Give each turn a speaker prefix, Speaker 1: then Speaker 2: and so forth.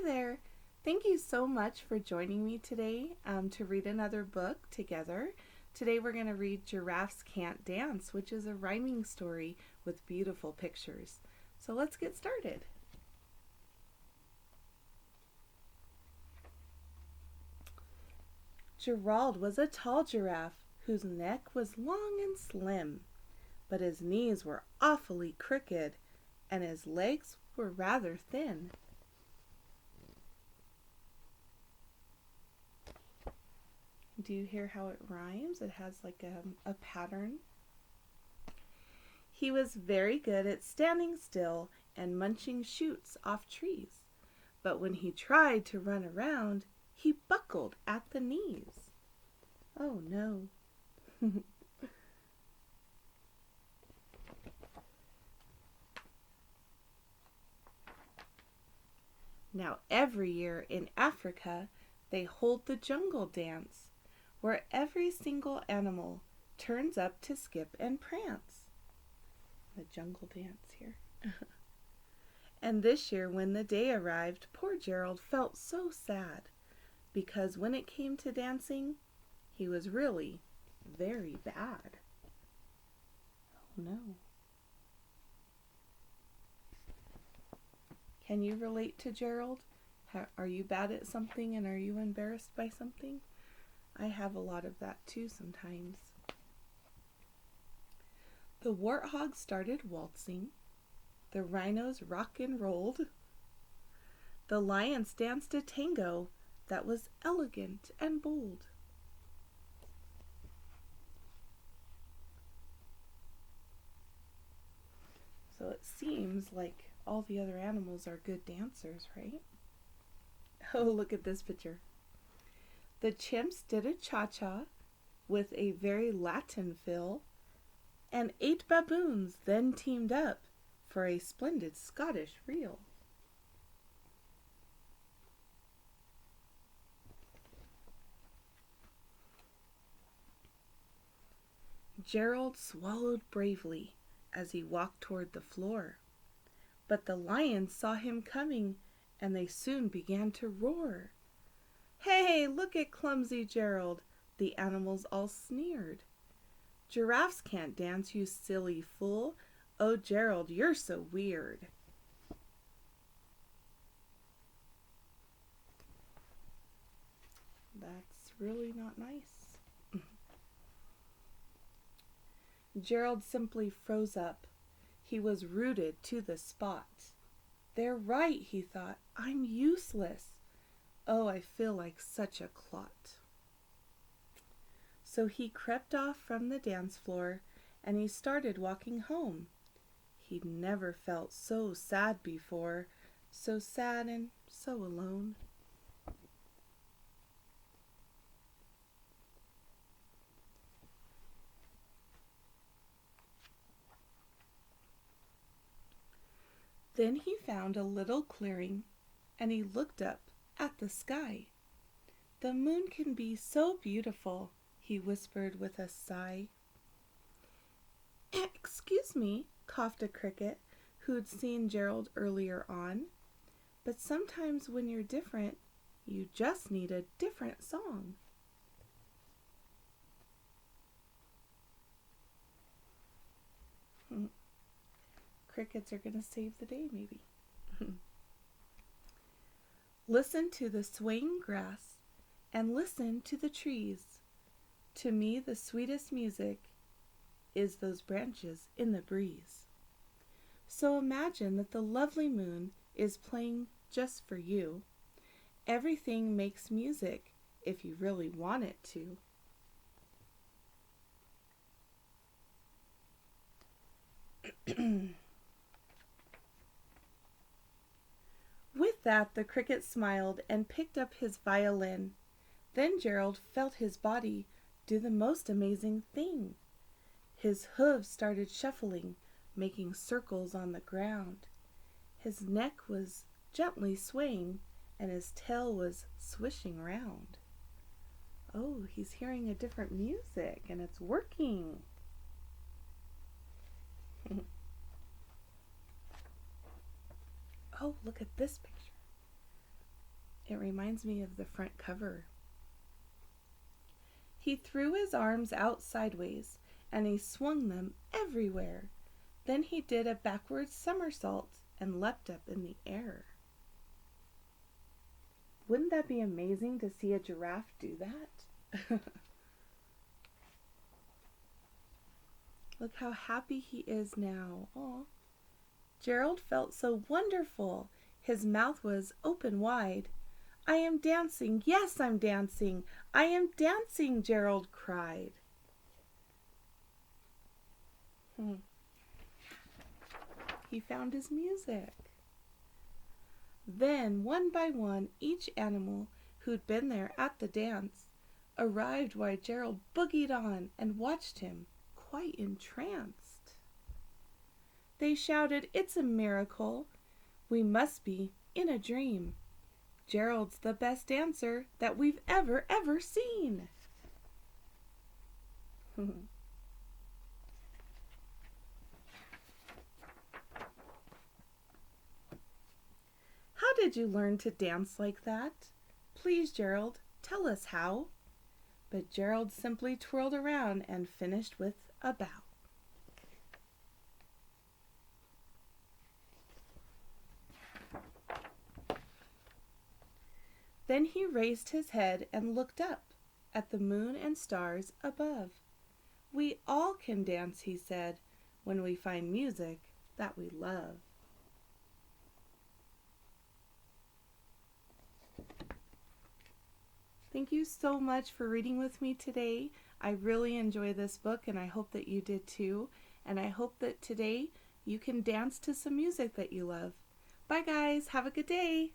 Speaker 1: Hi there. Thank you so much for joining me today to read another book together. Today we're going to read Giraffes Can't Dance, which is a rhyming story with beautiful pictures. So let's get started. Gerald was a tall giraffe whose neck was long and slim, but his knees were awfully crooked and his legs were rather thin. Do you hear how it rhymes? It has like a pattern. He was very good at standing still and munching shoots off trees, but when he tried to run around, he buckled at the knees. Oh no. Now every year in Africa, they hold the jungle dance, where every single animal turns up to skip and prance. The jungle dance here. And this year, when the day arrived, poor Gerald felt so sad, because when it came to dancing, he was really very bad. Oh no. Can you relate to Gerald? Are you bad at something and are you embarrassed by something? I have a lot of that too sometimes. The warthog started waltzing. The rhinos rock and rolled. The lions danced a tango that was elegant and bold. So it seems like all the other animals are good dancers, right? Oh, look at this picture. The chimps did a cha-cha with a very Latin fill, and 8 baboons then teamed up for a splendid Scottish reel. Gerald swallowed bravely as he walked toward the floor, but the lions saw him coming and they soon began to roar. Hey, look at clumsy Gerald, the animals all sneered. Giraffes can't dance, you silly fool. Oh, Gerald, you're so weird. That's really not nice. Gerald simply froze up. He was rooted to the spot. They're right, he thought. I'm useless. Oh, I feel like such a clot. So he crept off from the dance floor and he started walking home. He'd never felt so sad before, so sad and so alone. Then he found a little clearing and he looked up at the sky. The moon can be so beautiful, he whispered with a sigh. Excuse me, coughed a cricket who'd seen Gerald earlier on, but sometimes when you're different, you just need a different song. Crickets are going to save the day, maybe. Listen to the swaying grass and listen to the trees. To me, the sweetest music is those branches in the breeze. So imagine that the lovely moon is playing just for you. Everything makes music if you really want it to. With that, the cricket smiled and picked up his violin. Then Gerald felt his body do the most amazing thing. His hooves started shuffling, making circles on the ground. His neck was gently swaying, and his tail was swishing round. Oh, he's hearing a different music, and it's working. Oh, look at this picture. reminds me of the front cover. He threw his arms out sideways, and he swung them everywhere. Then he did a backward somersault and leapt up in the air. Wouldn't that be amazing to see a giraffe do that? Look how happy he is now. Aw. Gerald felt so wonderful. His mouth was open wide. I am dancing. Yes, I'm dancing. I am dancing, Gerald cried. He found his music. Then, one by one, each animal who'd been there at the dance arrived while Gerald boogied on and watched him, quite entranced. They shouted, "It's a miracle. We must be in a dream. Gerald's the best dancer that we've ever seen." How did you learn to dance like that? Please, Gerald, tell us how. But Gerald simply twirled around and finished with a bow. Then he raised his head and looked up at the moon and stars above. "We all can dance," he said, "when we find music that we love." Thank you so much for reading with me today. I really enjoy this book, and I hope that you did too. And I hope that today you can dance to some music that you love. Bye guys, have a good day.